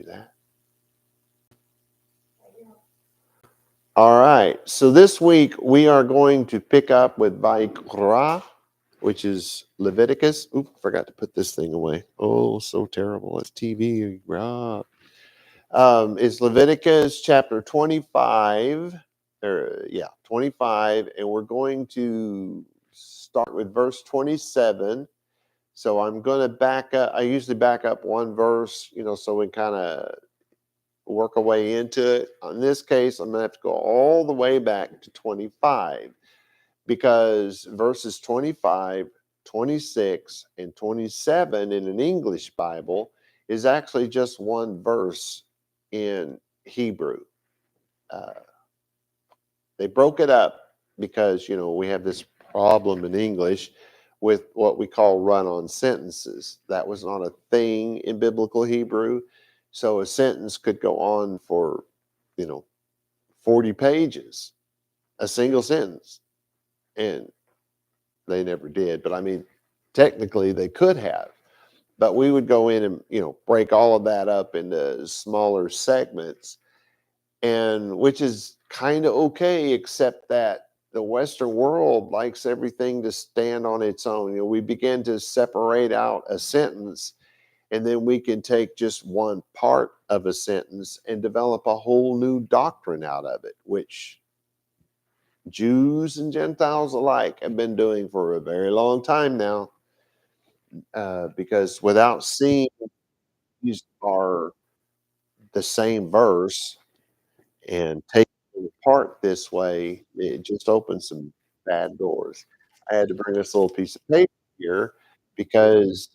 that. All right. So this week we are going to pick up with vaYiqra, which is Leviticus. Oop, forgot to put this thing away. Oh, so terrible. It's TV. It's Leviticus chapter 25. 25. And we're going to start with verse 27. So I'm going to back up. I usually back up one verse, so we kind of work our way into it. In this case, I'm going to have to go all the way back to 25 because verses 25, 26, and 27 in an English Bible is actually just one verse in Hebrew. They broke it up because, we have this problem in English with what we call run-on sentences. That was not a thing in biblical Hebrew. So a sentence could go on for, 40 pages, a single sentence. And they never did. But I mean, technically they could have. But we would go in and, break all of that up into smaller segments, and which is kind of okay, except that the Western world likes everything to stand on its own. We begin to separate out a sentence, and then we can take just one part of a sentence and develop a whole new doctrine out of it, which Jews and Gentiles alike have been doing for a very long time now, because without seeing these are the same verse and taking it apart this way, it just opens some bad doors. I had to bring this little piece of paper here because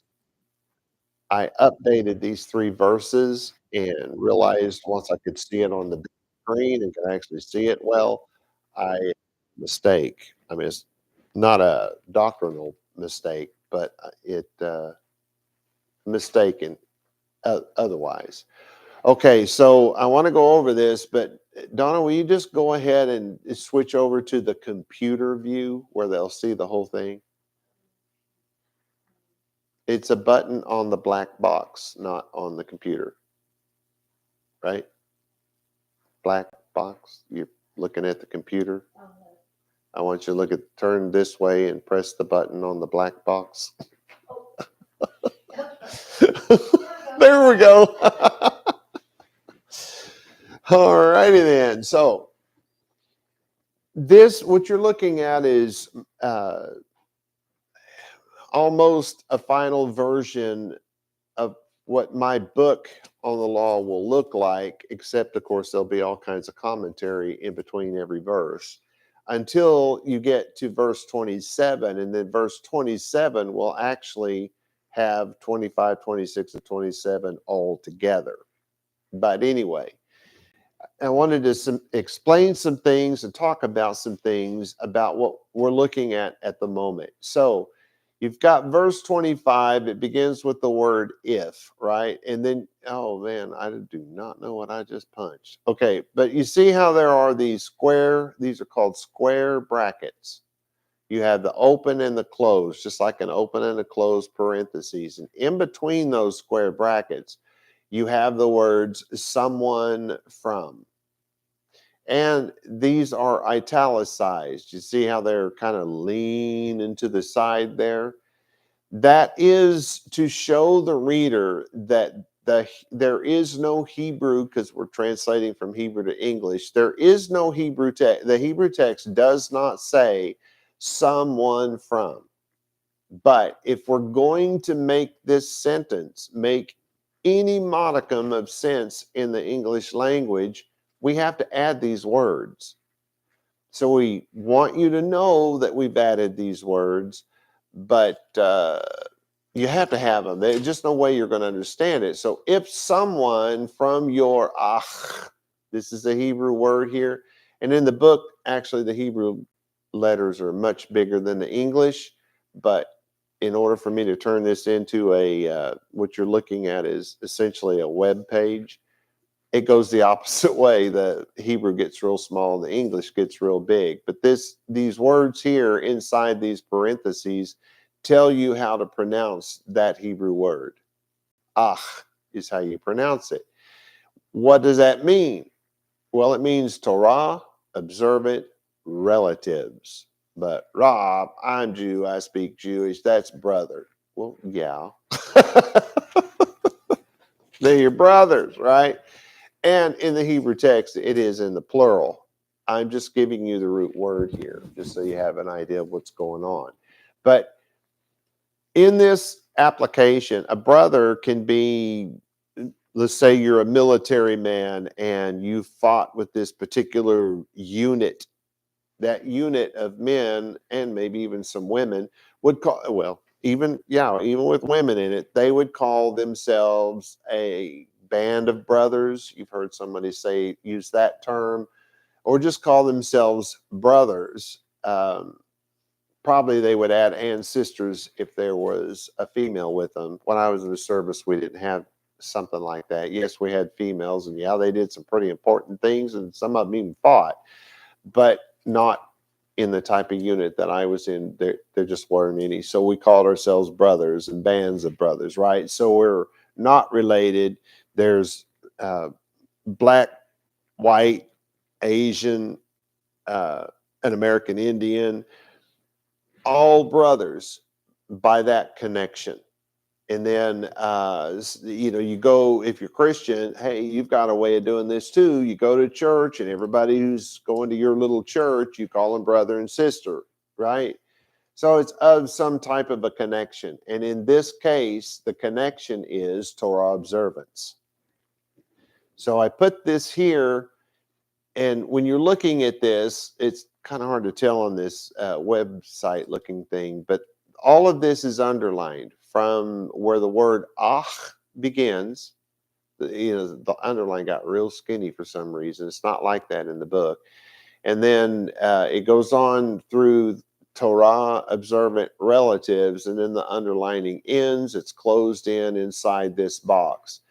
I updated these 3 verses and realized once I could see it on the big screen and could actually see it well, mistake. I mean, it's not a doctrinal mistake, but it mistaken otherwise. Okay, so I want to go over this, but Donna, will you just go ahead and switch over to the computer view where they'll see the whole thing? It's a button on the black box, not on the computer, right? Black box. You're looking at the computer. I want you to turn this way and press the button on the black box. There we go. All righty then. So what you're looking at is almost a final version of what my book on the law will look like, except of course there'll be all kinds of commentary in between every verse until you get to verse 27, and then verse 27 will actually have 25, 26, and 27 all together. But anyway, I wanted to explain some things and talk about some things about what we're looking at the moment. So you've got verse 25. It begins with the word if, right? And then, oh man, I do not know what I just punched. Okay, but you see how there are these are called square brackets. You have the open and the close, just like an open and a closed parentheses. And in between those square brackets, you have the words someone from. And these are italicized. You see how they're kind of lean into the side there? That is to show the reader that there is no Hebrew, because we're translating from Hebrew to English. There is no Hebrew text. The Hebrew text does not say someone from. But if we're going to make this sentence make any modicum of sense in the English language, we have to add these words. So we want you to know that we've added these words, but you have to have them. There's just no way you're going to understand it. So if someone from your this is a Hebrew word here, and in the book, actually the Hebrew letters are much bigger than the English, but in order for me to turn this into what you're looking at is essentially a web page, it goes the opposite way. The Hebrew gets real small, the English gets real big. But these words here inside these parentheses tell you how to pronounce that Hebrew word. Ach is how you pronounce it. What does that mean? Well, it means Torah observant relatives. But Rob, I'm Jew, I speak Jewish, that's brother. Well, yeah. They're your brothers, right? And in the Hebrew text, it is in the plural. I'm just giving you the root word here, just so you have an idea of what's going on. But in this application, a brother can be, let's say you're a military man and you fought with this particular unit. That unit of men and maybe even some women would call, well, even with women in it, they would call themselves a band of brothers. You've heard somebody use that term, or just call themselves brothers. Probably they would add and sisters if there was a female with them. When I was in the service, we didn't have something like that. Yes, we had females, and yeah, they did some pretty important things, and some of them even fought, but not in the type of unit that I was in. There just weren't any. So we called ourselves brothers and bands of brothers, right? So we're not related. There's black, white, Asian, an American Indian, all brothers by that connection. And then, you go, if you're Christian, hey, you've got a way of doing this too. You go to church, and everybody who's going to your little church, you call them brother and sister, right? So it's of some type of a connection. And in this case, the connection is Torah observance. So I put this here, and when you're looking at this, it's kind of hard to tell on this website looking thing, but all of this is underlined from where the word ach begins. The underline got real skinny for some reason. It's not like that in the book. And then it goes on through Torah observant relatives, and then the underlining ends. It's closed inside this box.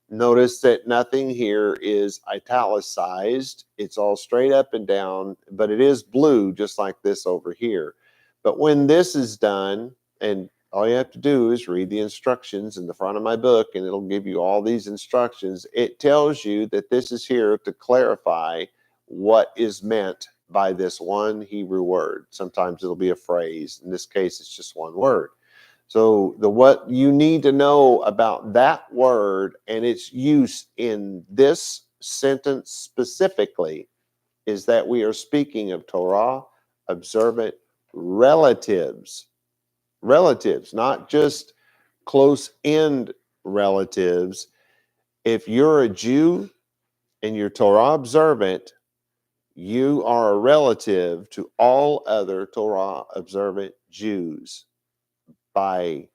Notice that nothing here is italicized. It's all straight up and down, but it is blue just like this over here. But when this is done, and all you have to do is read the instructions in the front of my book, and it'll give you all these instructions. It tells you that this is here to clarify what is meant by this one Hebrew word. Sometimes it'll be a phrase. In this case, it's just one word. So what you need to know about that word and its use in this sentence specifically is that we are speaking of Torah observant relatives. Relatives, not just close-end relatives. If you're a Jew and you're Torah observant, you are a relative to all other Torah observant Jews by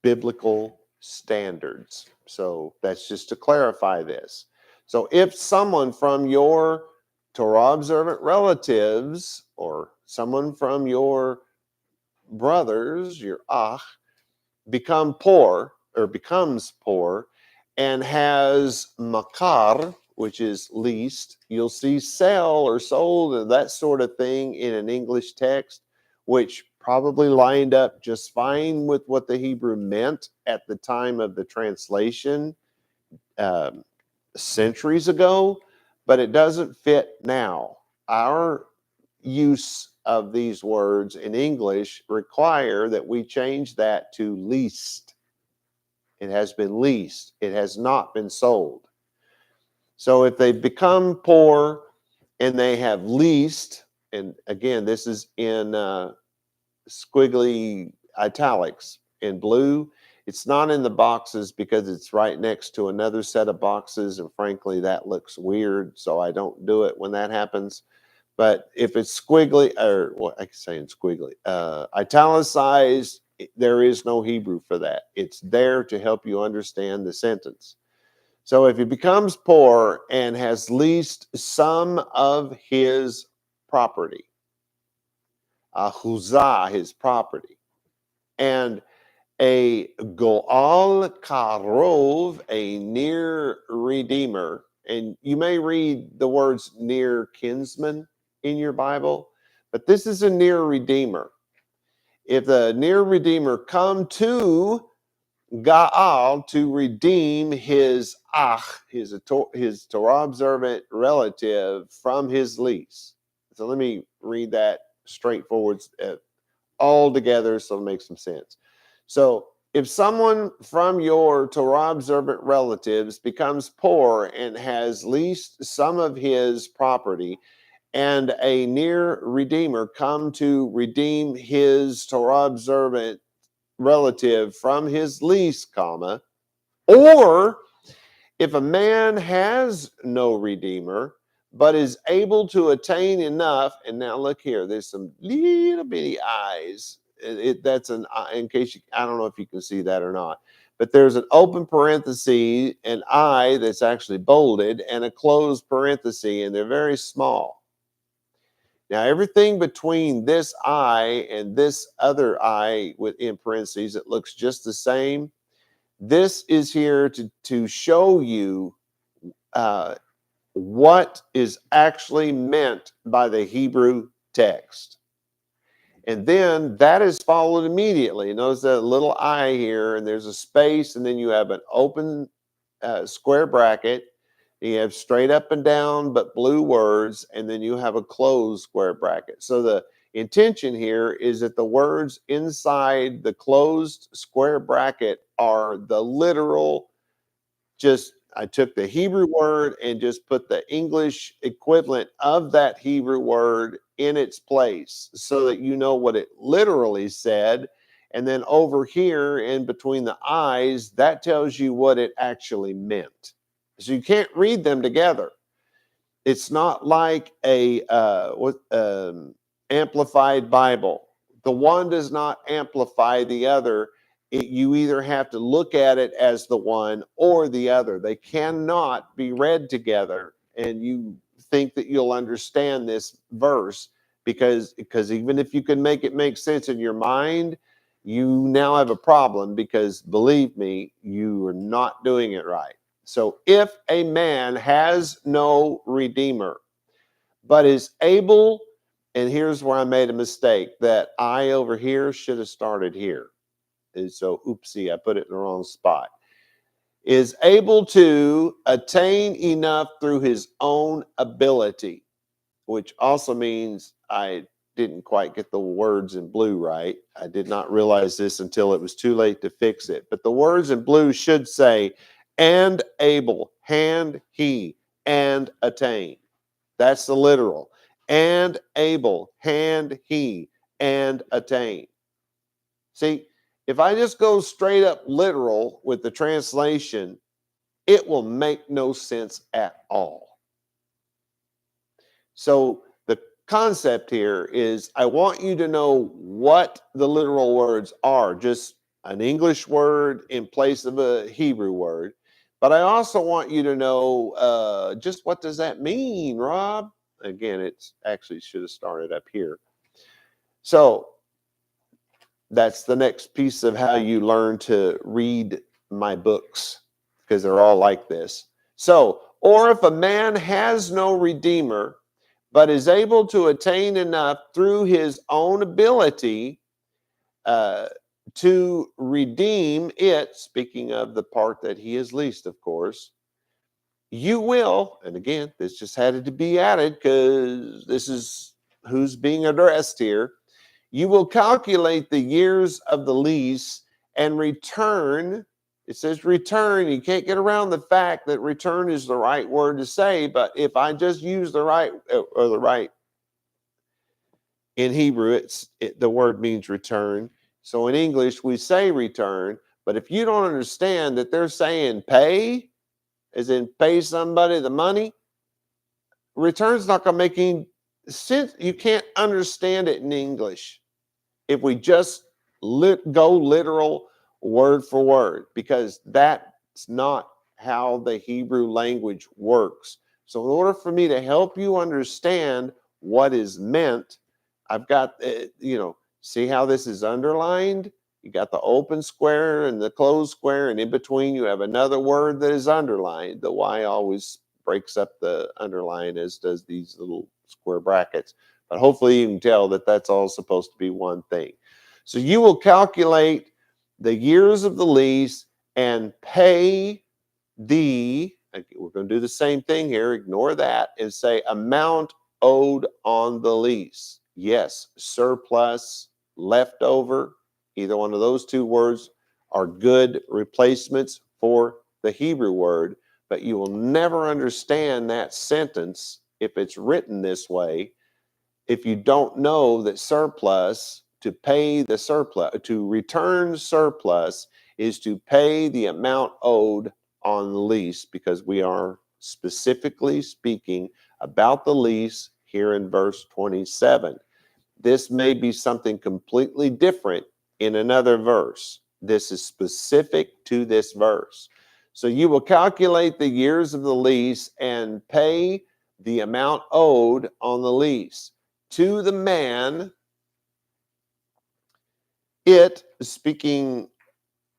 biblical standards. So that's just to clarify this. So if someone from your Torah observant relatives or someone from your brothers, your ach, becomes poor and has makar, which is leased, you'll see sell or sold and that sort of thing in an English text, which probably lined up just fine with what the Hebrew meant at the time of the translation centuries ago, but it doesn't fit now. Our use of these words in English require that we change that to leased. It has been leased. It has not been sold. So if they become poor and they have leased, and again, this is in squiggly italics in blue. It's not in the boxes because it's right next to another set of boxes, and frankly, that looks weird, so I don't do it when that happens. But if it's squiggly, or what I can say in squiggly, italicized, there is no Hebrew for that. It's there to help you understand the sentence. So if he becomes poor and has leased some of his property, ahuzah, his property, and a goal karov, a near redeemer, and you may read the words near kinsman in your Bible, but this is a near redeemer. If the near redeemer come to Gaal, to redeem his his Torah observant relative from his lease. So let me read that straightforward all together so it makes some sense. So if someone from your Torah observant relatives becomes poor and has leased some of his property, and a near redeemer come to redeem his Torah observant relative from his lease, comma, or if a man has no redeemer, but is able to attain enough, and now look here, there's some little bitty eyes. That's an in case you, I don't know if you can see that or not, but there's an open parenthesis, an I that's actually bolded, and a closed parenthesis, and they're very small. Now, everything between this I and this other I within parentheses, it looks just the same. This is here to show you what is actually meant by the Hebrew text. And then that is followed immediately. Notice that little I here, and there's a space, and then you have an open square bracket. You have straight up and down, but blue words, and then you have a closed square bracket. So the intention here is that the words inside the closed square bracket are the literal, just I took the Hebrew word and just put the English equivalent of that Hebrew word in its place so that you know what it literally said. And then over here in between the I's, that tells you what it actually meant. So you can't read them together. It's not like a amplified Bible. The one does not amplify the other. You either have to look at it as the one or the other. They cannot be read together. And you think that you'll understand this verse because even if you can make it make sense in your mind, you now have a problem because believe me, you are not doing it right. So if a man has no redeemer, but is able, and here's where I made a mistake, that I over here should have started here. And so, oopsie, I put it in the wrong spot. Is able to attain enough through his own ability, which also means I didn't quite get the words in blue right. I did not realize this until it was too late to fix it. But the words in blue should say, and able, hand, he, and attain. That's the literal. And able, hand, he, and attain. See, if I just go straight up literal with the translation, it will make no sense at all. So the concept here is I want you to know what the literal words are, just an English word in place of a Hebrew word. But I also want you to know just what does that mean, Rob? Again, it's actually should have started up here. So that's the next piece of how you learn to read my books, because they're all like this. So, or if a man has no redeemer, but is able to attain enough through his own ability to redeem it, speaking of the part that he has leased, of course, you will, and again, this just had to be added because this is who's being addressed here. You will calculate the years of the lease and return. It says return. You can't get around the fact that return is the right word to say. But if I just use the right in Hebrew, the word means return. So in English, we say return. But if you don't understand that they're saying pay, as in pay somebody the money, return's not going to make any sense. You can't understand it in English if we just go literal word for word, because that's not how the Hebrew language works. So in order for me to help you understand what is meant, I've got, see how this is underlined? You got the open square and the closed square, and in between you have another word that is underlined. The Y always breaks up the underline, as does these little square brackets. But hopefully you can tell that that's all supposed to be one thing. So you will calculate the years of the lease and pay the, we're going to do the same thing here, ignore that, and say amount owed on the lease. Yes, surplus, leftover, either one of those two words are good replacements for the Hebrew word, but you will never understand that sentence if it's written this way if you don't know that surplus, to pay the surplus, to return surplus is to pay the amount owed on the lease, because we are specifically speaking about the lease here in verse 27. This may be something completely different in another verse. This is specific to this verse. So you will calculate the years of the lease and pay the amount owed on the lease to the man. It, speaking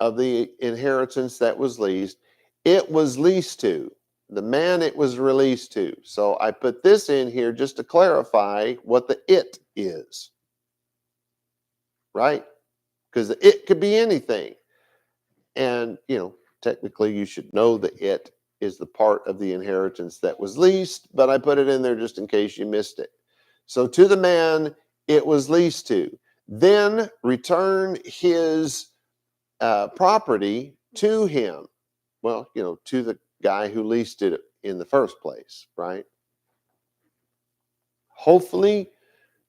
of the inheritance that was leased, it was leased to. The man it was released to. So I put this in here just to clarify what the it is. Right? Because the it could be anything. And, technically you should know the it is the part of the inheritance that was leased, but I put it in there just in case you missed it. So to the man it was leased to, then return his property to him. Well, to the guy who leased it in the first place, right? Hopefully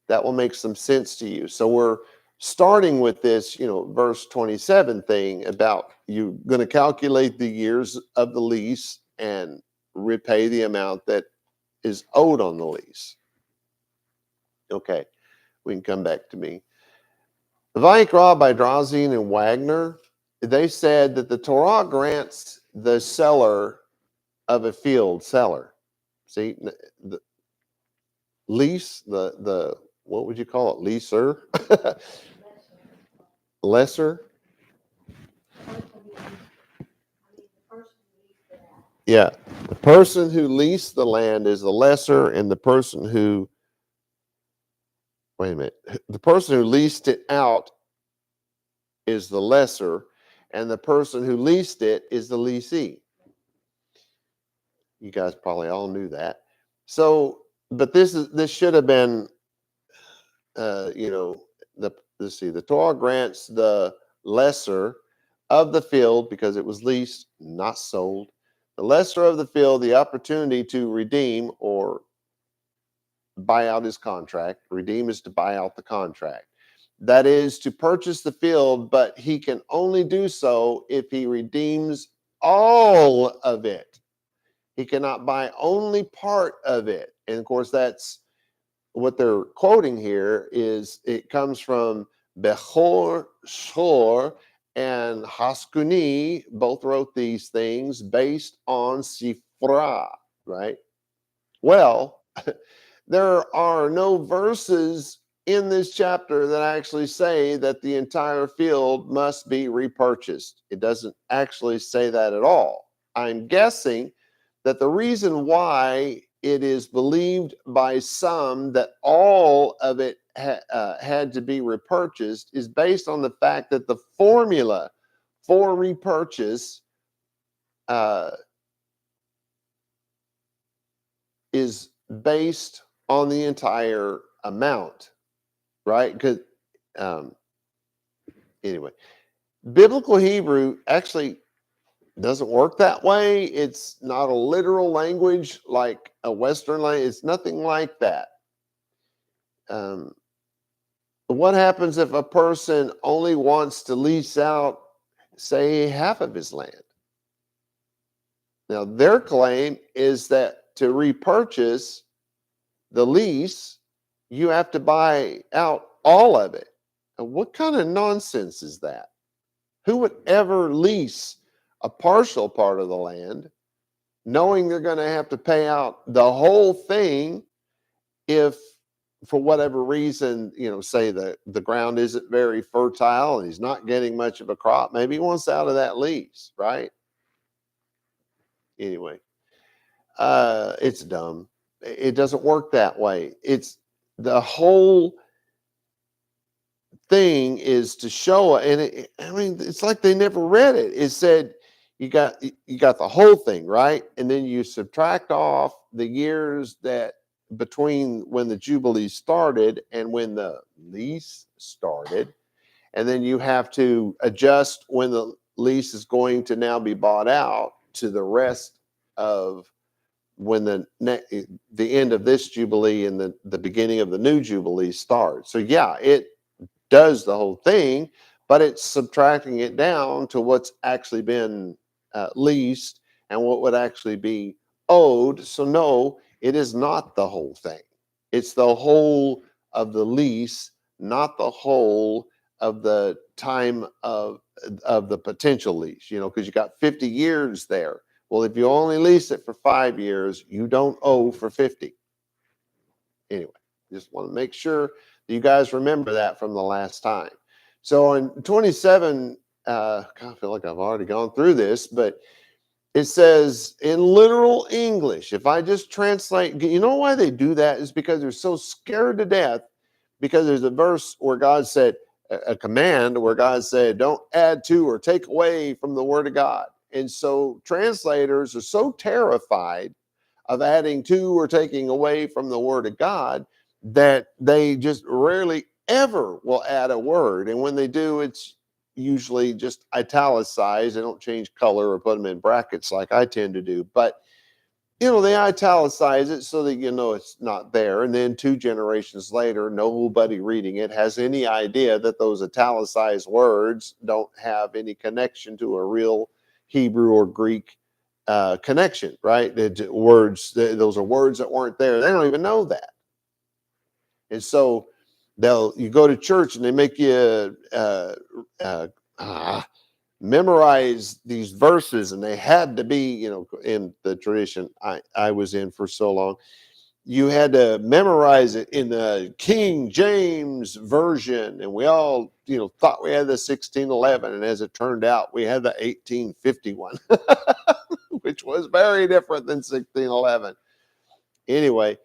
that will make some sense to you. So we're starting with this, verse 27 thing about you're going to calculate the years of the lease and repay the amount that is owed on the lease. Okay, we can come back to me. vaYiqra by Drauzine and Wagner, they said that the Torah grants the seller of a field, see, the lease, the what would you call it, leaser? Lesser? Yeah, the person who leased the land is the lesser, and the person who, wait a minute, the person who leased it out is the lesser, and the person who leased it is the leasee. You guys probably all knew that. So, but this should have been, let's see, the Torah grants the lesser of the field, because it was leased, not sold, the lesser of the field the opportunity to redeem or buy out his contract. Redeem is to buy out the contract. That is to purchase the field, but he can only do so if he redeems all of it. He cannot buy only part of it. And of course, that's what they're quoting here. Is it comes from Bechor Shor and Haskuni, both wrote these things based on Sifra, right? Well, there are no verses in this chapter that actually say that the entire field must be repurchased. It doesn't actually say that at all. I'm guessing that the reason why it is believed by some that all of it had to be repurchased is based on the fact that the formula for repurchase is based on the entire amount, right? Because anyway, biblical Hebrew actually doesn't work that way. It's not a literal language like a Western language. It's nothing like that. What happens if a person only wants to lease out, say, half of his land? Now, their claim is that to repurchase the lease, you have to buy out all of it. And what kind of nonsense is that? Who would ever lease a partial part of the land knowing they're going to have to pay out the whole thing if, for whatever reason, say the ground isn't very fertile and he's not getting much of a crop? Maybe he wants out of that lease, right? Anyway, it's dumb. It doesn't work that way. It's the whole thing is to show, and I mean, it's like they never read it. It said you got the whole thing, right? And then you subtract off the years that between when the Jubilee started and when the lease started, and then you have to adjust when the lease is going to now be bought out to the rest of when the end of this Jubilee and the beginning of the new Jubilee starts. So yeah, it does the whole thing, but it's subtracting it down to what's actually been leased and what would actually be owed. So no, it is not the whole thing. It's the whole of the lease, not the whole of the time of the potential lease. Because you got 50 years there. Well, if you only lease it for 5 years, you don't owe for 50. Anyway, just want to make sure that you guys remember that from the last time. So in 27, I feel like I've already gone through this, but it says in literal English, if I just translate, you know why they do that is because they're so scared to death, because there's a verse where God said, a command where God said, don't add to or take away from the word of God. And so translators are so terrified of adding to or taking away from the word of God that they just rarely ever will add a word. And when they do, it's usually just italicized. They don't change color or put them in brackets like I tend to do. But, they italicize it so that it's not there. And then 2 generations later, nobody reading it has any idea that those italicized words don't have any connection to a real Hebrew or Greek connection, right? Those are words that weren't there. They don't even know that. And so you go to church and they make you memorize these verses, and they had to be, in the tradition I was in for so long, you had to memorize it in the King James version. And we all, thought we had the 1611. And as it turned out, we had the 1851, which was very different than 1611. Anyway,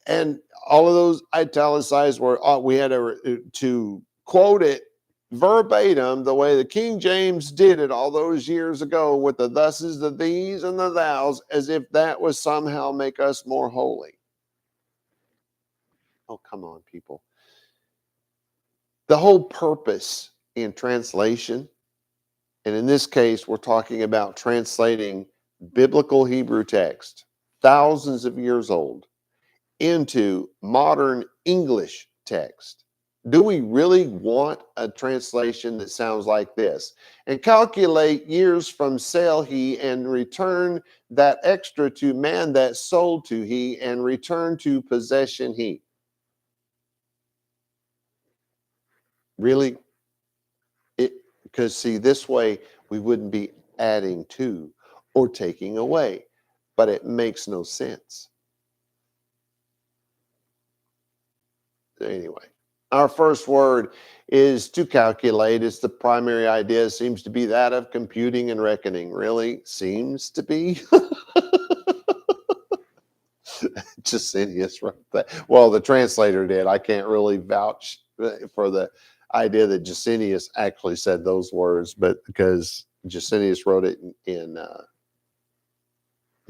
and all of those italicized were, we had to quote it verbatim the way the King James did it all those years ago with the thuses, the these, and the thous, as if that was somehow make us more holy. Oh, come on, people. The whole purpose in translation, and in this case, we're talking about translating biblical Hebrew text, thousands of years old, into modern English text. Do we really want a translation that sounds like this? And calculate years from sale he, and return that extra to man that sold to he, and return to possession he. Really? Because see, this way we wouldn't be adding to or taking away, but it makes no sense. Anyway, our first word is to calculate. It's the primary idea, seems to be that of computing and reckoning. Really seems to be. Jusinius wrote that. Well, the translator did. I can't really vouch for the idea that Jusinius actually said those words, but because Jusinius wrote it in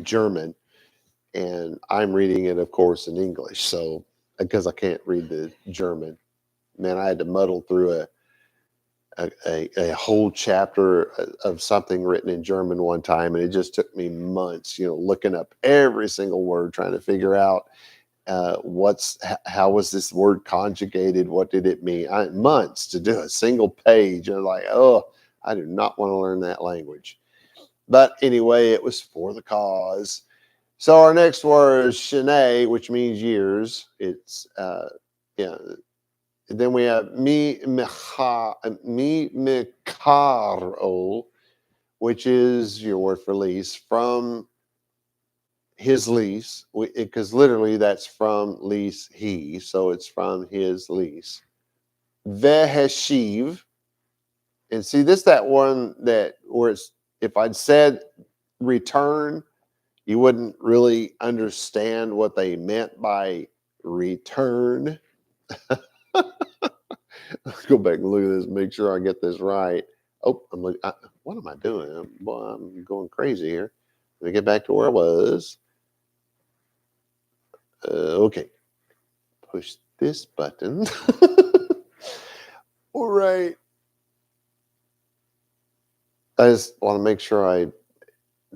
German, and I'm reading it, of course, in English. So, because I can't read the German, man, I had to muddle through a whole chapter of something written in German one time, and it just took me months, looking up every single word, trying to figure out how was this word conjugated, what did it mean. Months to do a single page, and like, oh, I do not want to learn that language. But anyway, it was for the cause. So our next word is shene, which means years. It's Then we have mi mikaro, which is your word for lease, from his lease, because literally that's from lease he, so it's from his lease. Veheshiv, and see this, that one that where it's, if I'd said return, you wouldn't really understand what they meant by return. Let's go back and look at this, make sure I get this right. Oh, what am I doing? I'm going crazy here. Let me get back to where I was. Okay, push this button. All right. I just want to make sure I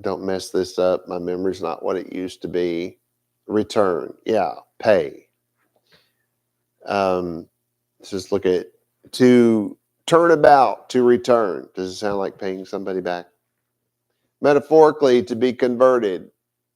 don't mess this up. My memory's not what it used to be. Return. Yeah, pay. Let's just look at to turn about, to return. Does it sound like paying somebody back? Metaphorically, to be converted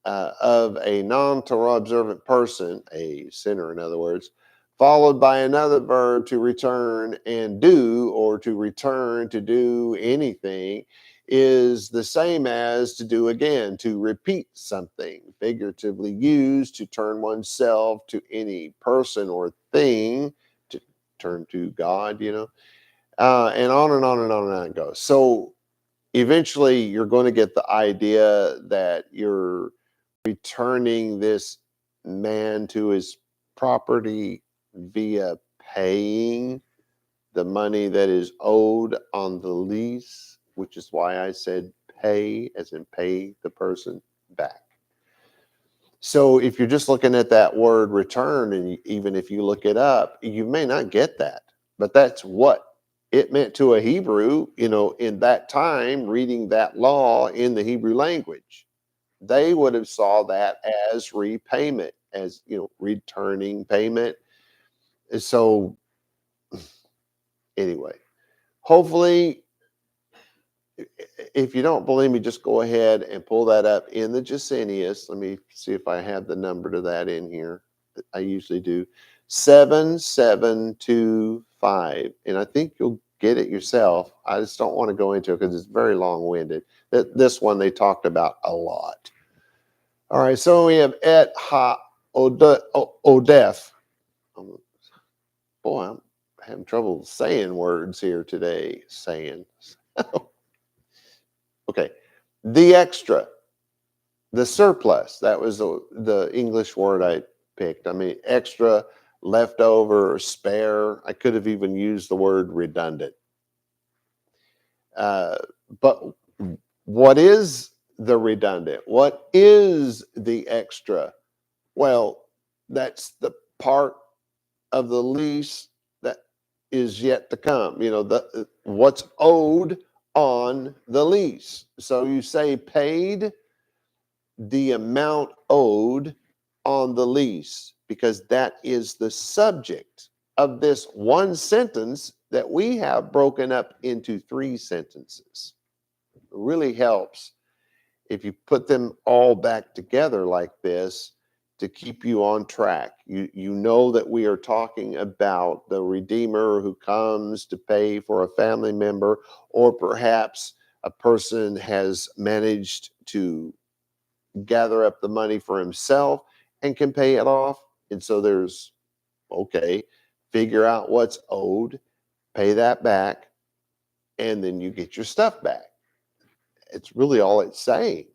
of a non-Torah observant person, a sinner in other words, followed by another verb to return and do, or to return to do anything, is the same as to do again, to repeat something, figuratively used to turn oneself to any person or thing, to turn to God, and on and on and on and on it goes. So eventually you're going to get the idea that you're returning this man to his property via paying the money that is owed on the lease, which is why I said pay, as in pay the person back. So if you're just looking at that word return, and even if you look it up, you may not get that, but that's what it meant to a Hebrew, in that time, reading that law in the Hebrew language. They would have saw that as repayment, as, returning payment. And so anyway, hopefully, if you don't believe me, just go ahead and pull that up in the Jacenius. Let me see if I have the number to that in here. I usually do. 7725. And I think you'll get it yourself. I just don't want to go into it because it's very long-winded. This one they talked about a lot. All right, so we have et ha odef. Boy, I'm having trouble saying words here today. Okay, the extra, the surplus. That was the English word I picked. I mean, extra, leftover, spare. I could have even used the word redundant. But what is the redundant? What is the extra? Well, that's the part of the lease that is yet to come. What's owed on the lease. So you say paid the amount owed on the lease, because that is the subject of this one sentence that we have broken up into 3 sentences. It really helps if you put them all back together like this to keep you on track. You know that we are talking about the Redeemer who comes to pay for a family member, or perhaps a person has managed to gather up the money for himself and can pay it off. And so there's, okay, figure out what's owed, pay that back, and then you get your stuff back. It's really all it's saying.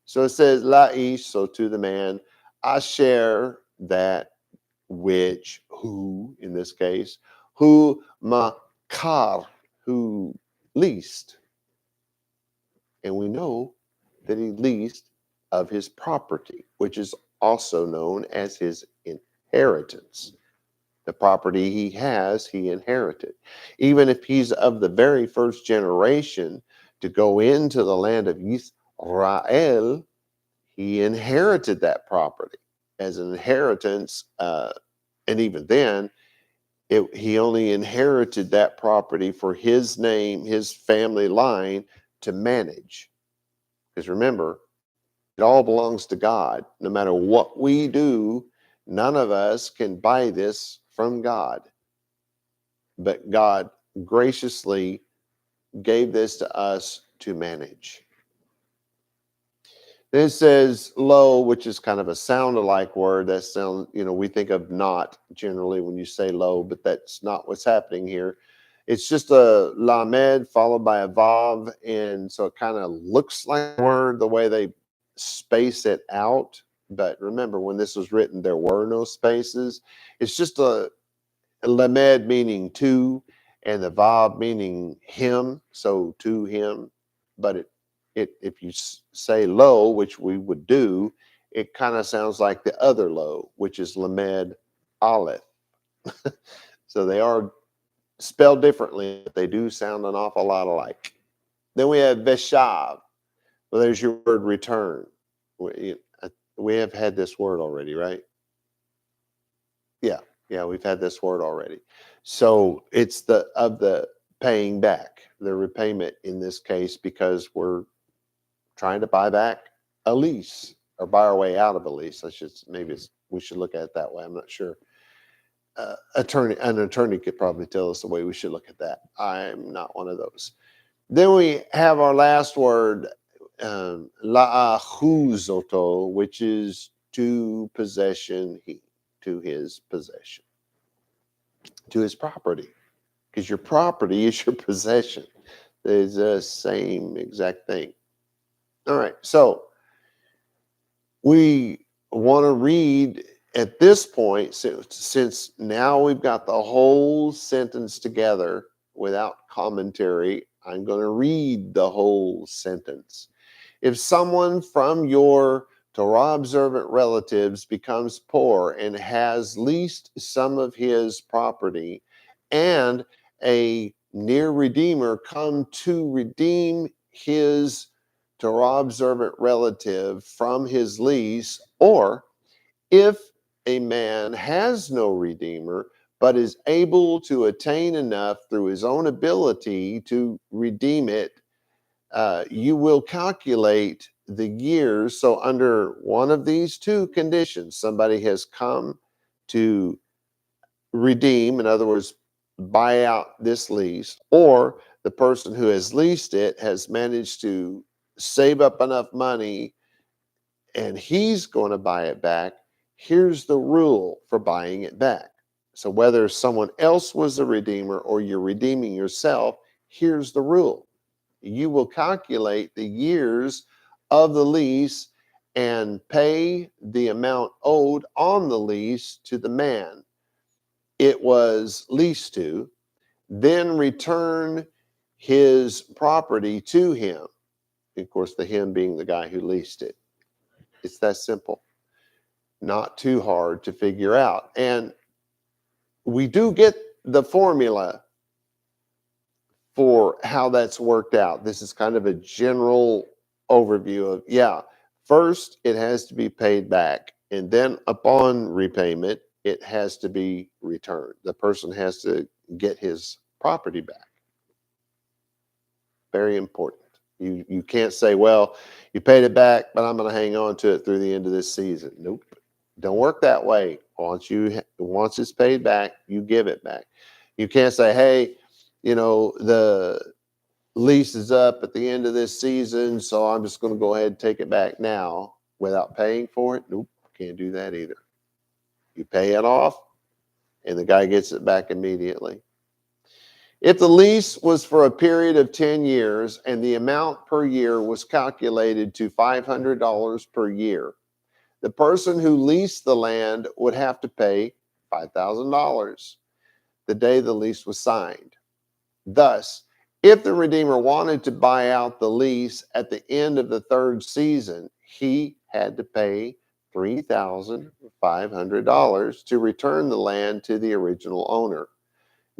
So it says, la'ish, so to the man, asher, that which, who, in this case, who makar, who leased. And we know that he leased of his property, which is also known as his inheritance. The property he has, he inherited. Even if he's of the very first generation to go into the land of Israel, he inherited that property as an inheritance. And even then, he only inherited that property for his name, his family line to manage. Because remember, it all belongs to God. No matter what we do, none of us can buy this from God. But God graciously gave this to us to manage. Then it says lo, which is kind of a sound-alike word. That sound, we think of not generally when you say lo, but that's not what's happening here. It's just a lamed followed by a vav, and so it kind of looks like a word the way they space it out. But remember, when this was written, there were no spaces. It's just lamed meaning to, and the vav meaning him, so to him. But if you say lo, which we would do, it kind of sounds like the other lo, which is lamed aleph. So they are spelled differently, but they do sound an awful lot alike. Then we have veshav. Well, there's your word return. We have had this word already, right? Yeah, we've had this word already. So it's the paying back, the repayment in this case, because we're trying to buy back a lease or buy our way out of a lease. We should look at it that way. I'm not sure. An attorney could probably tell us the way we should look at that. I'm not one of those. Then we have our last word, la'achuzoto, which is to possession, to his possession, to his property, because your property is your possession. It's the same exact thing. All right, so we want to read at this point, since now we've got the whole sentence together without commentary, I'm going to read the whole sentence. If someone from your Torah observant relatives becomes poor and has leased some of his property, and a near redeemer come to redeem his Torah observant relative from his lease, or if a man has no redeemer but is able to attain enough through his own ability to redeem it, you will calculate the years. So under one of these two conditions, somebody has come to redeem, in other words, buy out this lease, or the person who has leased it has managed to save up enough money and he's going to buy it back. Here's the rule for buying it back. So whether someone else was the redeemer or you're redeeming yourself, here's the rule. You will calculate the years of the lease and pay the amount owed on the lease to the man it was leased to, then return his property to him. Of course, the him being the guy who leased it. It's that simple. Not too hard to figure out. And we do get the formula for how that's worked out. This is kind of a general overview of, first it has to be paid back. And then upon repayment, it has to be returned. The person has to get his property back. Very important. You can't say, well, you paid it back, but I'm going to hang on to it through the end of this season. Nope. Don't work that way. Once it's paid back, you give it back. You can't say, hey, the lease is up at the end of this season, so I'm just going to go ahead and take it back now without paying for it. Nope, can't do that either. You pay it off, and the guy gets it back immediately. If the lease was for a period of 10 years and the amount per year was calculated to $500 per year, the person who leased the land would have to pay $5,000 the day the lease was signed. Thus, if the Redeemer wanted to buy out the lease at the end of the third season, he had to pay $3,500 to return the land to the original owner.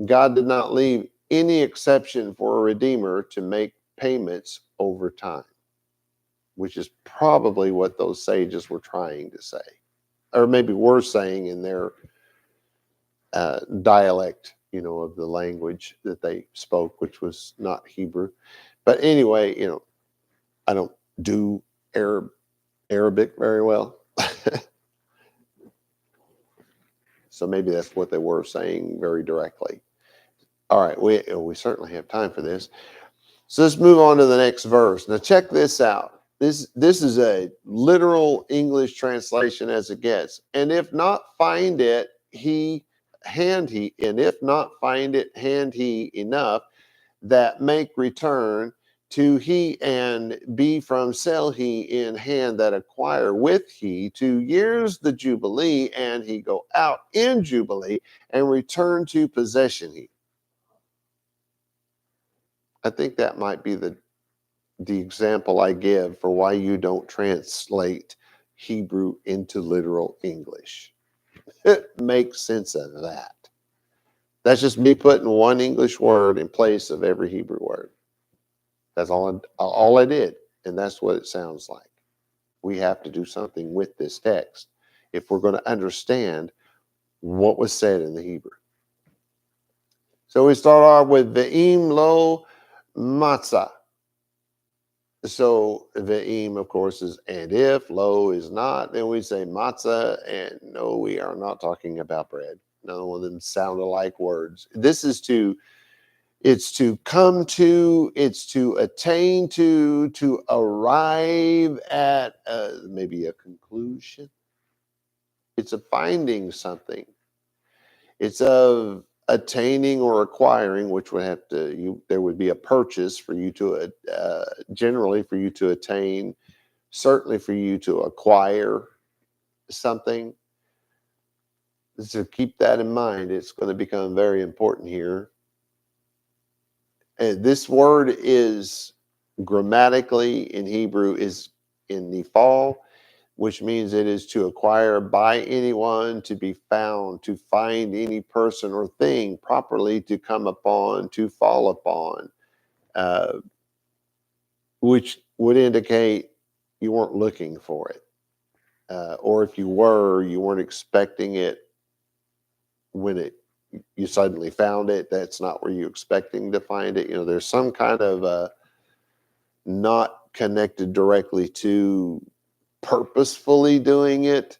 God did not leave any exception for a Redeemer to make payments over time, which is probably what those sages were trying to say, or maybe were saying in their dialect, of the language that they spoke, which was not Hebrew. But anyway, I don't do Arabic very well. So maybe that's what they were saying very directly. All right, we certainly have time for this. So let's move on to the next verse. Now check this out. This is a literal English translation as it gets. And if not find it, hand he enough that make return to he and be from sell he in hand that acquire with he 2 years the Jubilee, and he go out in Jubilee and return to possession he. I think that might be the example I give for why you don't translate Hebrew into literal English. It makes sense of that. That's just me putting one English word in place of every Hebrew word. That's all I did, and that's what it sounds like. We have to do something with this text if we're going to understand what was said in the Hebrew. So we start off with ve'im lo matzah. So ve'im, of course, is and if, lo is not, then we say matzah, and no, we are not talking about bread. None of them sound alike words. It's to come to, it's to attain to arrive at maybe a conclusion. It's a finding something. It's of attaining or acquiring, which would have to, there would be a purchase for you to, generally for you to attain, certainly for you to acquire something. So keep that in mind. It's going to become very important here. And this word is grammatically in Hebrew is in nifal, which means it is to acquire by anyone, to be found, to find any person or thing properly, to come upon, to fall upon, which would indicate you weren't looking for it. Or if you were, you weren't expecting it when you suddenly found it. That's not where you're expecting to find it. There's some kind of not connected directly to purposefully doing it.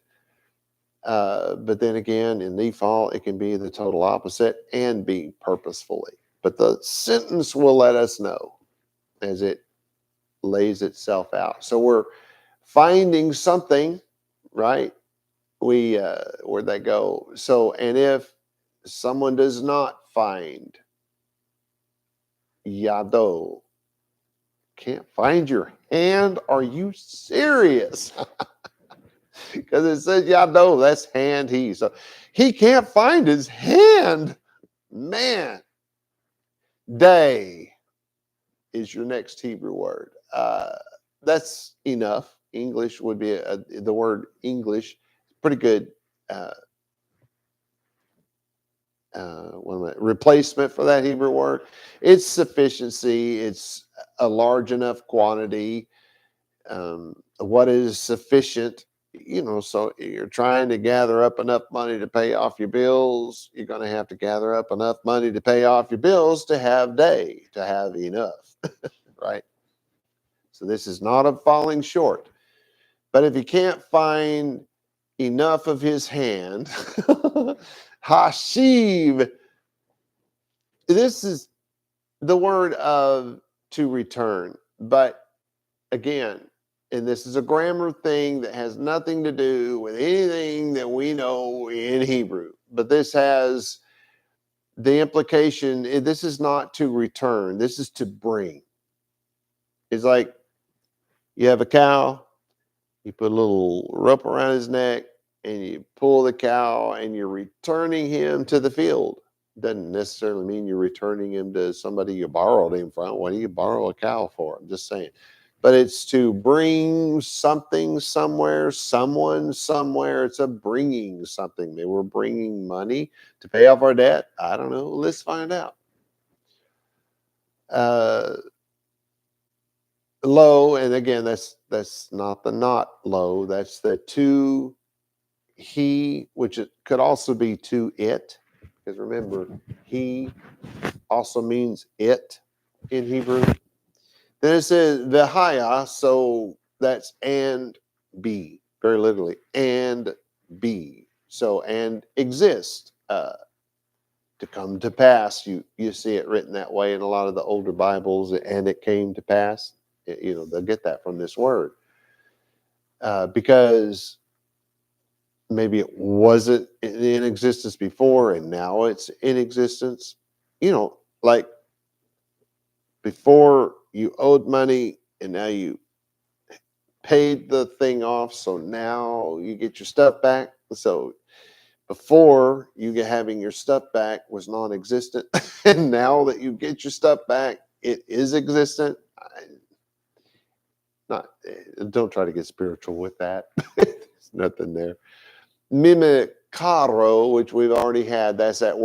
But then again, in default, it can be the total opposite and be purposefully. But the sentence will let us know as it lays itself out. So we're finding something, right? Where'd that go? So, and if someone does not find yado, can't find your hand? Are you serious? Because it says yado, that's hand he. So he can't find his hand. Man, day is your next Hebrew word. That's enough. English would be the word English. Pretty good replacement for that Hebrew word. It's sufficiency. It's a large enough quantity. What is sufficient? So you're trying to gather up enough money to pay off your bills. You're going to have to gather up enough money to pay off your bills to have to have enough, right? So this is not of falling short. But if you can't find enough of his hand, hashiv, this is the word of to return. But again, and this is a grammar thing that has nothing to do with anything that we know in Hebrew. But this has the implication, this is not to return. This is to bring. It's like you have a cow, you put a little rope around his neck, and you pull the cow, and you're returning him to the field. Doesn't necessarily mean you're returning him to somebody you borrowed him from. What do you borrow a cow for? I'm just saying. But it's to bring something somewhere, someone somewhere. It's a bringing something. Maybe we're bringing money to pay off our debt. I don't know. Let's find out. Low, and again, that's not the not low. That's the to he, which it could also be to it. Because remember, he also means it in Hebrew. Then it says v'haya, so that's and be, very literally, and be. So and exist, to come to pass. You see it written that way in a lot of the older Bibles, and it came to pass. They'll get that from this word. Because maybe it wasn't in existence before and now it's in existence. Like before you owed money and now you paid the thing off, so now you get your stuff back. So before, you having your stuff back was non-existent, and now that you get your stuff back, it is existent. Not Don't try to get spiritual with that. There's nothing there. Mimicaro, which we've already had, that's the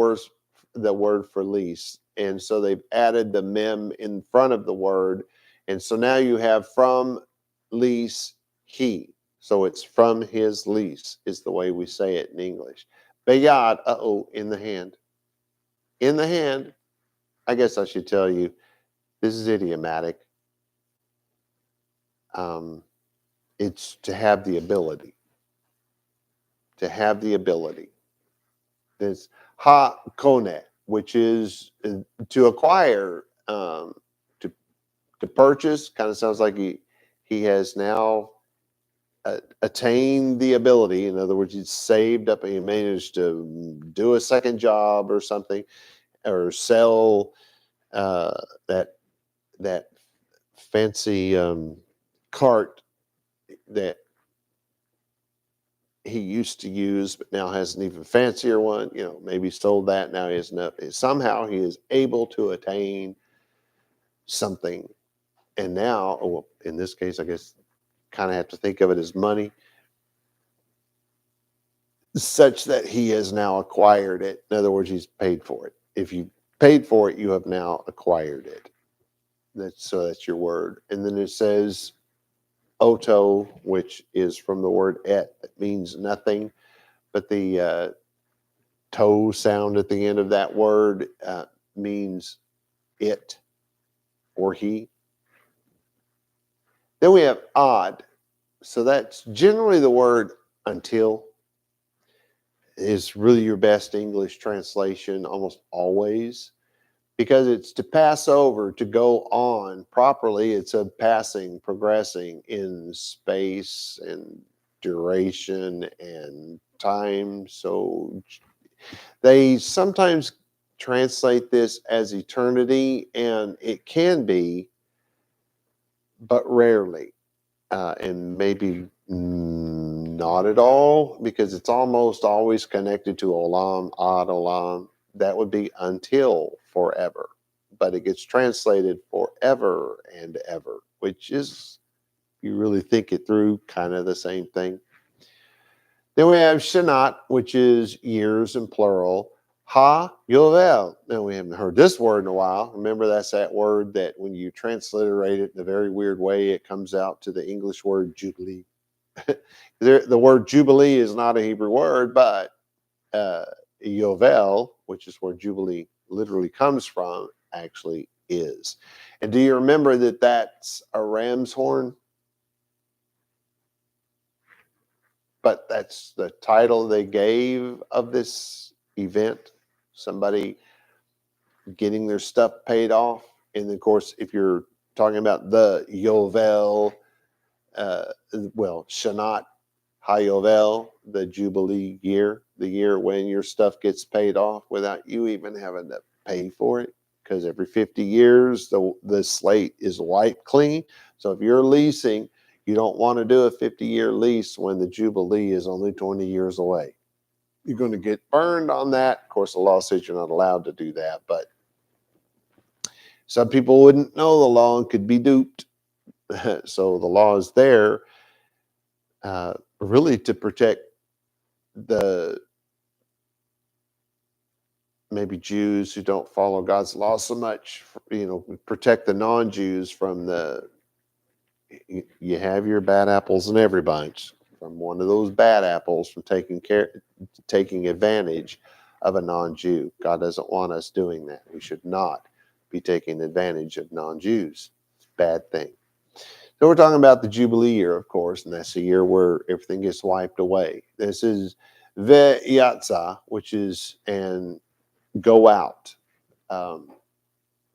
word for lease. And so they've added the mem in front of the word. And so now you have from lease he. So it's from his lease is the way we say it in English. Bayad, in the hand. In the hand, I guess I should tell you, this is idiomatic. It's to have the ability. To have the ability. There's ha kone, which is to acquire, to purchase. Kind of sounds like he has now attained the ability. In other words, he's saved up and he managed to do a second job or something, or sell that fancy cart that he used to use, but now has an even fancier one. Maybe sold that. Now he has enough. Somehow he is able to attain something. And now, well, in this case, I guess kind of have to think of it as money, such that he has now acquired it. In other words, he's paid for it. If you paid for it, you have now acquired it. That's your word. And then it says oto, which is from the word et, that means nothing, but the toe sound at the end of that word means it or he. Then we have odd. So that's generally the word until is really your best English translation almost always, because it's to pass over, to go on properly. It's a passing, progressing in space and duration and time. So they sometimes translate this as eternity, and it can be, but rarely, and maybe not at all, because it's almost always connected to olam, ad olam. That would be until forever, but it gets translated forever and ever, which is, you really think it through, kind of the same thing. Then we have shanat, which is years in plural. Ha yovel. Now, we haven't heard this word in a while. Remember, that's that word that when you transliterate it in a very weird way, it comes out to the English word Jubilee. The word Jubilee is not a Hebrew word, but yovel, which is where Jubilee literally comes from, actually is. And do you remember that that's a ram's horn? But that's the title they gave of this event. Somebody getting their stuff paid off. And of course, if you're talking about the Yovel, Shanat HaYovel, the Jubilee year, the year when your stuff gets paid off without you even having to pay for it. Because every 50 years, the slate is wiped clean. So if you're leasing, you don't want to do a 50-year lease when the Jubilee is only 20 years away. You're going to get burned on that. Of course, the law says you're not allowed to do that, but some people wouldn't know the law and could be duped. So the law is there really to protect the maybe Jews who don't follow God's law so much, protect the non-Jews from you have your bad apples in every bunch, from one of those bad apples from taking advantage of a non-Jew. God doesn't want us doing that. We should not be taking advantage of non-Jews. It's a bad thing. So we're talking about the Jubilee year, of course, and that's the year where everything gets wiped away. This is vaYiqra, which is and go out.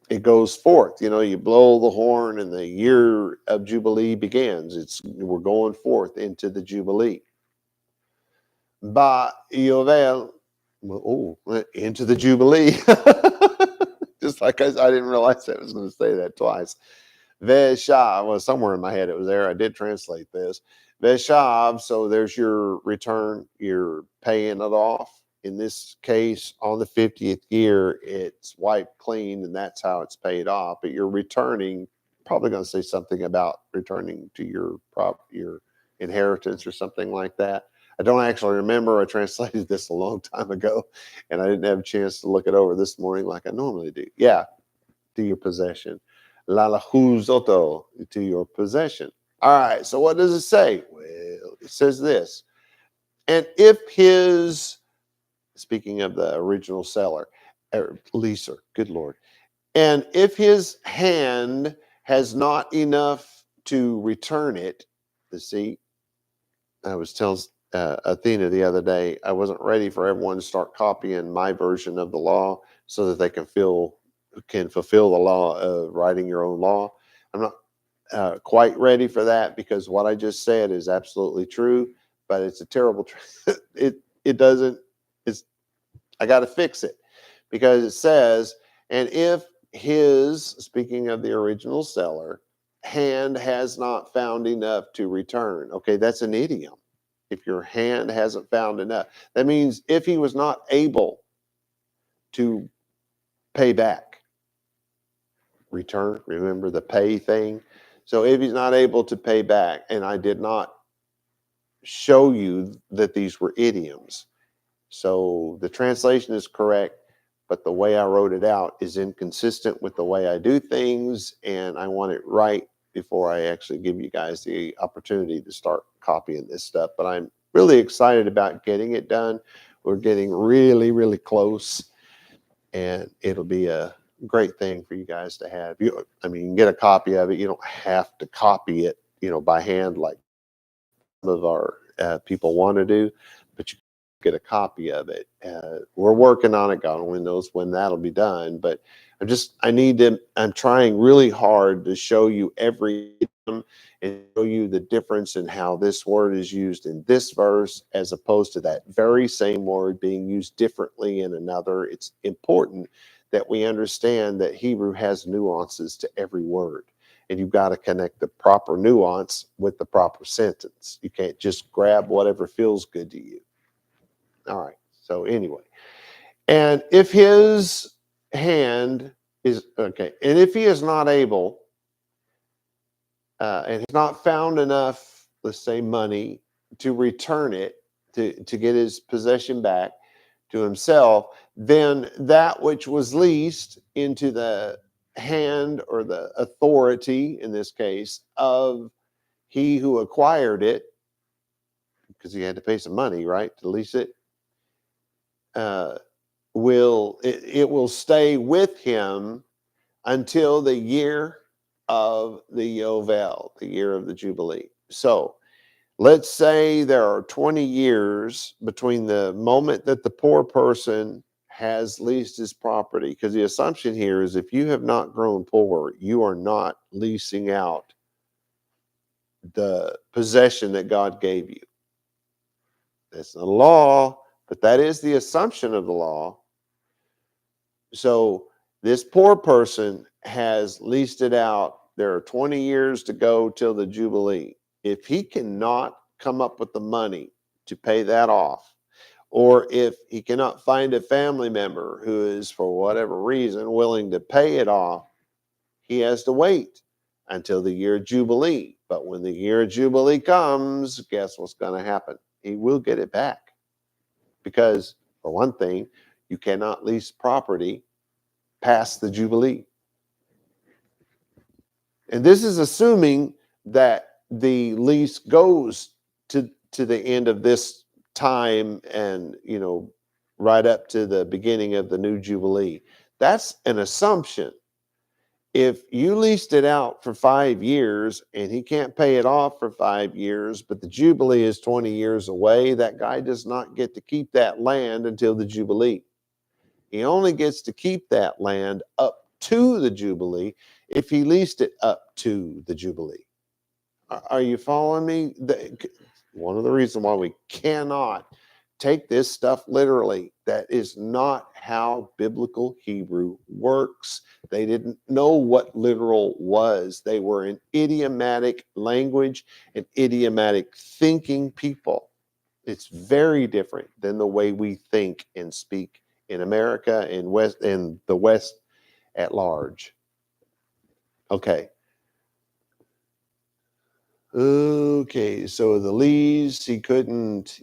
It goes forth. You blow the horn and the year of Jubilee begins. We're going forth into the Jubilee. Ba Yovel, into the Jubilee. Just like I didn't realize I was going to say that twice. Veshav, well, somewhere in my head it was there. I did translate this. Veshav, so there's your return. You're paying it off. In this case, on the 50th year, it's wiped clean, and that's how it's paid off. But you're returning, probably going to say something about returning to your inheritance or something like that. I don't actually remember. I translated this a long time ago, and I didn't have a chance to look it over this morning like I normally do. Yeah, to your possession. Lalahuzoto, to your possession. All right, so what does it say? Well, it says this. And if his, speaking of the original seller, or leaser, good Lord, and if his hand has not enough to return it, see, I was telling Athena the other day, I wasn't ready for everyone to start copying my version of the law so that they can fulfill the law of writing your own law. I'm not quite ready for that because what I just said is absolutely true, but it's a terrible. It doesn't. It's I got to fix it because it says, and if his, speaking of the original seller, hand has not found enough to return. Okay, that's an idiom. If your hand hasn't found enough, that means if he was not able to pay back, return, remember the pay thing. So if he's not able to pay back, and I did not show you that these were idioms. So the translation is correct, but the way I wrote it out is inconsistent with the way I do things, and I want it right before I actually give you guys the opportunity to start copying this stuff. But I'm really excited about getting it done. We're getting really, really close, and it'll be a great thing for you guys to have. You can get a copy of it. You don't have to copy it, by hand like some of our people want to do, but you get a copy of it. We're working on it. God only knows when that'll be done, but I'm trying really hard to show you every item and show you the difference in how this word is used in this verse as opposed to that very same word being used differently in another. It's important that we understand that Hebrew has nuances to every word. And you've got to connect the proper nuance with the proper sentence. You can't just grab whatever feels good to you. All right. So anyway, and if his hand is okay, and if he is not able, and has not found enough, let's say, money to return it to get his possession back to himself, then that which was leased into the hand or the authority, in this case, of he who acquired it, because he had to pay some money, right, to lease it, it will stay with him until the year of the Yovel, the year of the Jubilee. So let's say there are 20 years between the moment that the poor person has leased his property, because the assumption here is if you have not grown poor, you are not leasing out the possession that God gave you. That's the law, but that is the assumption of the law. So this poor person has leased it out. There are 20 years to go till the Jubilee. If he cannot come up with the money to pay that off, or if he cannot find a family member who is, for whatever reason, willing to pay it off, he has to wait until the year of Jubilee. But when the year of Jubilee comes, guess what's going to happen? He will get it back. Because, for one thing, you cannot lease property past the Jubilee. And this is assuming that the lease goes to the end of this time and, right up to the beginning of the new Jubilee. That's an assumption. If you leased it out for 5 years and he can't pay it off for 5 years, but the Jubilee is 20 years away, that guy does not get to keep that land until the Jubilee. He only gets to keep that land up to the Jubilee if he leased it up to the Jubilee. Are you following me? One of the reasons why we cannot take this stuff literally. That is not how biblical Hebrew works. They didn't know what literal was. They were an idiomatic language, an idiomatic thinking people. It's very different than the way we think and speak in America and the West at large. Okay. Okay, so the lease he couldn't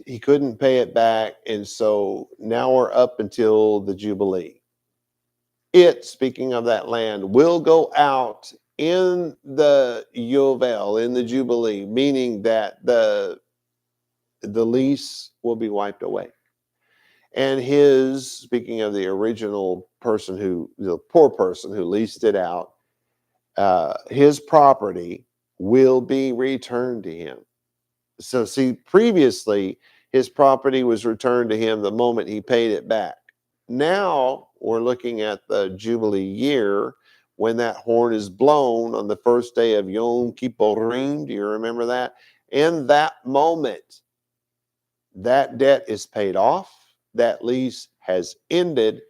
pay it back, and so now we're up until the Jubilee. It, speaking of that land, will go out in the Yovel, in the Jubilee, meaning that the lease will be wiped away. And his, speaking of the original person the poor person who leased it out, his property will be returned to him. So, see, previously, his property was returned to him the moment he paid it back. Now we're looking at the Jubilee year when that horn is blown on the first day of Yom Kippurim. Do you remember that? In that moment, that debt is paid off, that lease has ended,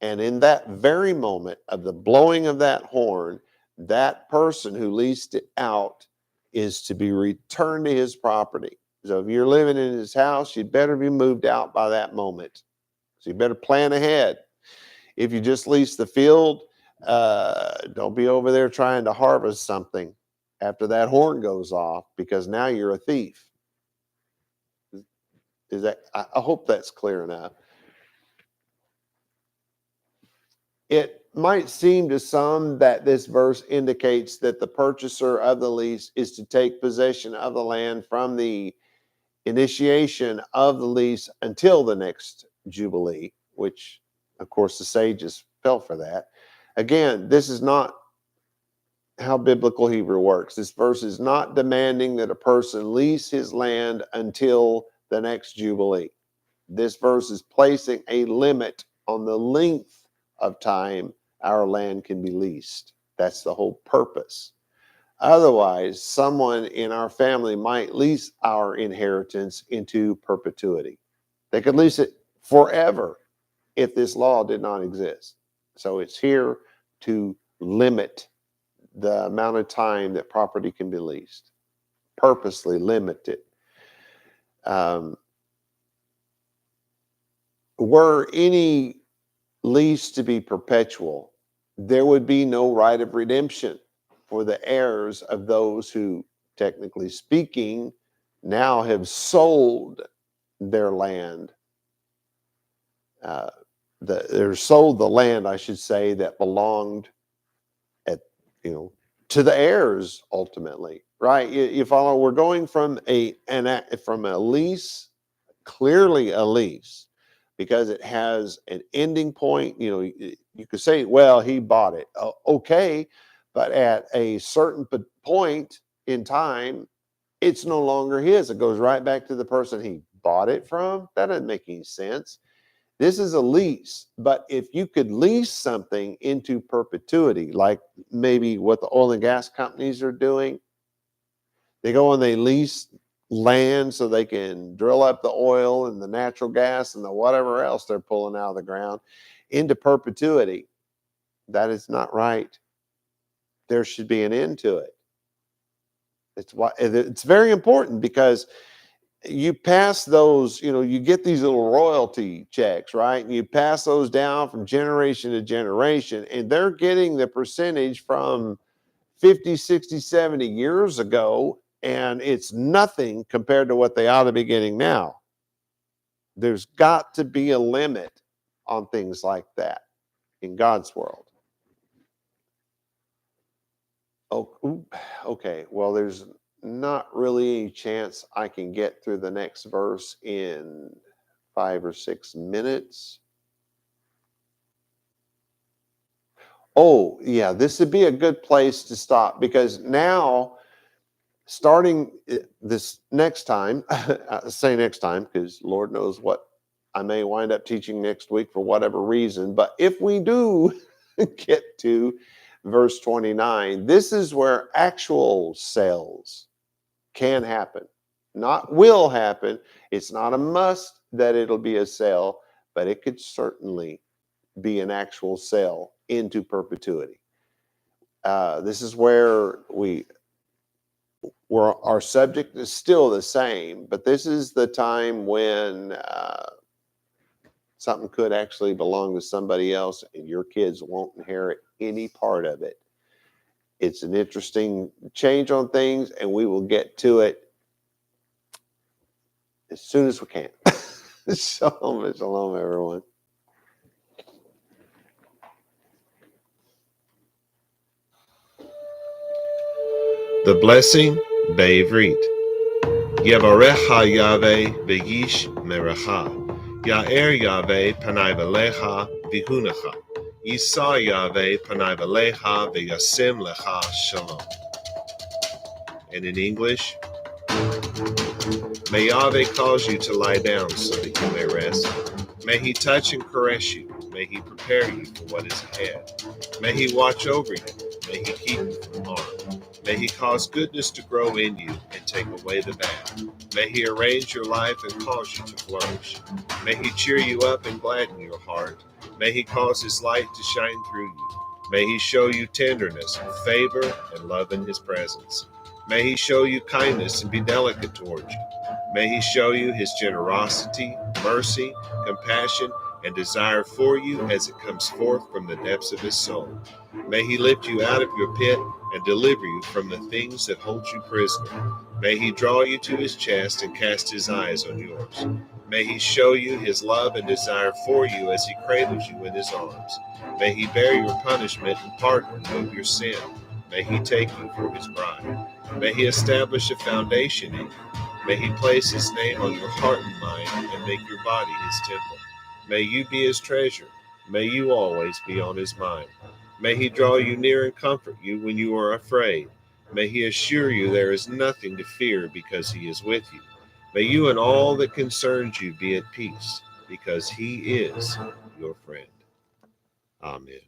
and in that very moment of the blowing of that horn, that person who leased it out is to be returned to his property. So if you're living in his house, you'd better be moved out by that moment. So you better plan ahead. If you just lease the field, don't be over there trying to harvest something after that horn goes off, because now you're a thief. I hope that's clear enough. It might seem to some that this verse indicates that the purchaser of the lease is to take possession of the land from the initiation of the lease until the next Jubilee, which, of course, the sages fell for that. Again, this is not how biblical Hebrew works. This verse is not demanding that a person lease his land until the next Jubilee. This verse is placing a limit on the length of time our land can be leased. That's the whole purpose. Otherwise, someone in our family might lease our inheritance into perpetuity. They could lease it forever if this law did not exist. So it's here to limit the amount of time that property can be leased, purposely limit it. Were any lease to be perpetual, there would be no right of redemption for the heirs of those who, technically speaking, now have sold their land. They're sold the land, I should say, that belonged to the heirs ultimately, right? You follow? We're going from a lease, clearly a lease, because it has an ending point. You could say, well, he bought it. Okay, but at a certain point in time, it's no longer his. It goes right back to the person he bought it from. That doesn't make any sense. This is a lease, but if you could lease something into perpetuity, like maybe what the oil and gas companies are doing, they go and they lease land so they can drill up the oil and the natural gas and the whatever else they're pulling out of the ground into perpetuity. That is not right. There should be an end to it. It's very important, because you pass those, you get these little royalty checks, right? And you pass those down from generation to generation, and they're getting the percentage from 50, 60, 70 years ago, and it's nothing compared to what they ought to be getting now. There's got to be a limit on things like that in God's world. Oh, okay. Well, there's not really any chance I can get through the next verse in 5 or 6 minutes. Oh, yeah, this would be a good place to stop, because now, starting this next time, I say next time because Lord knows what I may wind up teaching next week for whatever reason. But if we do get to verse 29, this is where actual sales can happen. not will happen. It's not a must that it'll be a sale, but it could certainly be an actual sale into perpetuity. This is where our subject is still the same, but this is the time when something could actually belong to somebody else and your kids won't inherit any part of it. It's an interesting change on things, and we will get to it as soon as we can. Shalom, shalom, everyone. The blessing, Be'ivrit. Yevarecha Yahweh v'yish merecha. Ya'er Yahweh panai v'lecha v'hunecha. Yisa Yahweh panai v'lecha v'yasim lecha shalom. And in English, may Yahweh cause you to lie down so that you may rest. May he touch and caress you. May he prepare you for what is ahead. May he watch over you. May he keep you from harm. May he cause goodness to grow in you and take away the bad. May he arrange your life and cause you to flourish. May he cheer you up and gladden your heart. May he cause his light to shine through you. May he show you tenderness, favor, and love in his presence. May he show you kindness and be delicate towards you. May he show you his generosity, mercy, compassion, and desire for you as it comes forth from the depths of his soul. May he lift you out of your pit and deliver you from the things that hold you prisoner. May he draw you to his chest and cast his eyes on yours. May he show you his love and desire for you as he cradles you in his arms. May he bear your punishment and pardon you of your sin. May he take you for his bride. May he establish a foundation in you. May he place his name on your heart and mind and make your body his temple. May you be his treasure. May you always be on his mind. May he draw you near and comfort you when you are afraid. May he assure you there is nothing to fear because he is with you. May you and all that concerns you be at peace because he is your friend. Amen.